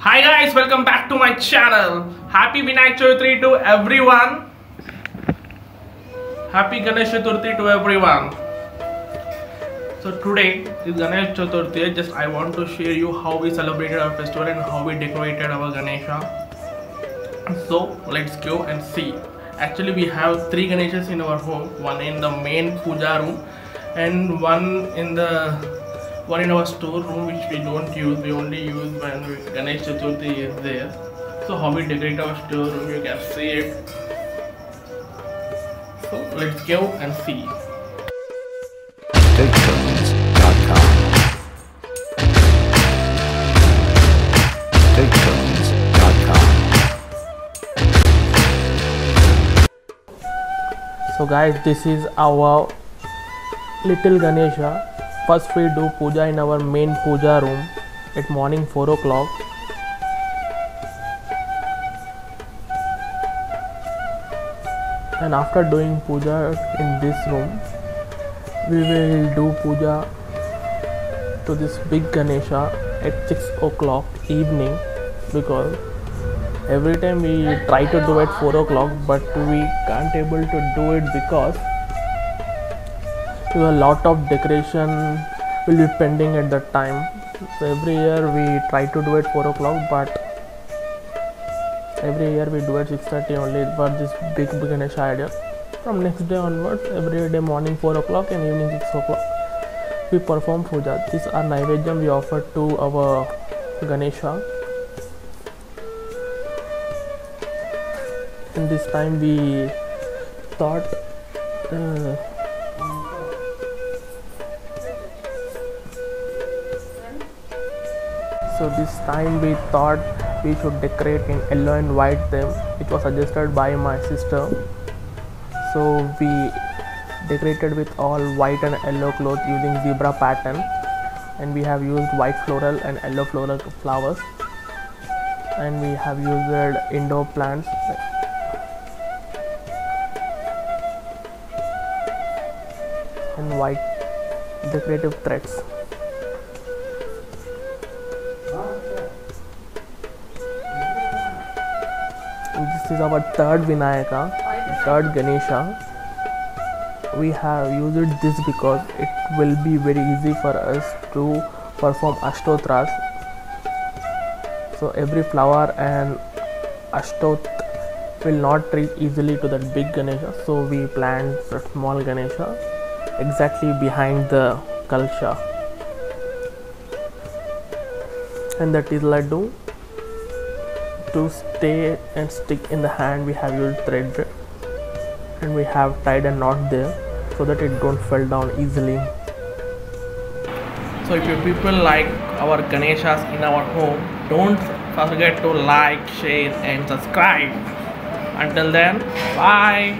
Hi guys, welcome back to my channel. Happy Vinayak Chaturthi to everyone. Happy Ganesh Chaturthi to everyone. So today is Ganesh Chaturthi. Just I want to share you how we celebrated our festival and how we decorated our Ganesha. So let's go and see. Actually we have 3 Ganeshas in our home. One in the main puja room and one in our store room, which we don't use. We only use when Ganesh Chaturthi is there. So how we decorate our store room, you can see it. So let's go and see. BigTunes.com. BigTunes.com. So guys, this is our little Ganesha. First we do puja in our main puja room at morning 4 o'clock. And after doing puja in this room, we will do puja to this big Ganesha at 6 o'clock evening, because every time we try to do at 4 o'clock but we can't able to do it because a lot of decoration will be pending at that time. So every year we try to do it 4 o'clock, but every year we do it 6:30 only for this big Ganesha idea. From next day onwards, every day morning 4 o'clock and evening 6 o'clock we perform puja. These are naivedyam we offer to our Ganesha. And this time we thought so this time we thought we should decorate in yellow and white theme, which was suggested by my sister. So we decorated with all white and yellow cloth using zebra pattern, and we have used white floral and yellow floral flowers, and we have used indoor plants and white decorative threads. This is our third Vinayaka, third Ganesha. We have used this because it will be very easy for us to perform Ashtotras. So every flower and Ashtot will not reach easily to that big Ganesha. So we planned a small Ganesha exactly behind the Kalsha. And that is Laddu. To stay and stick in the hand, we have used thread, and we have tied a knot there so that it don't fall down easily. So if you people like our Ganeshas in our home, don't forget to like, share and subscribe. Until then, bye.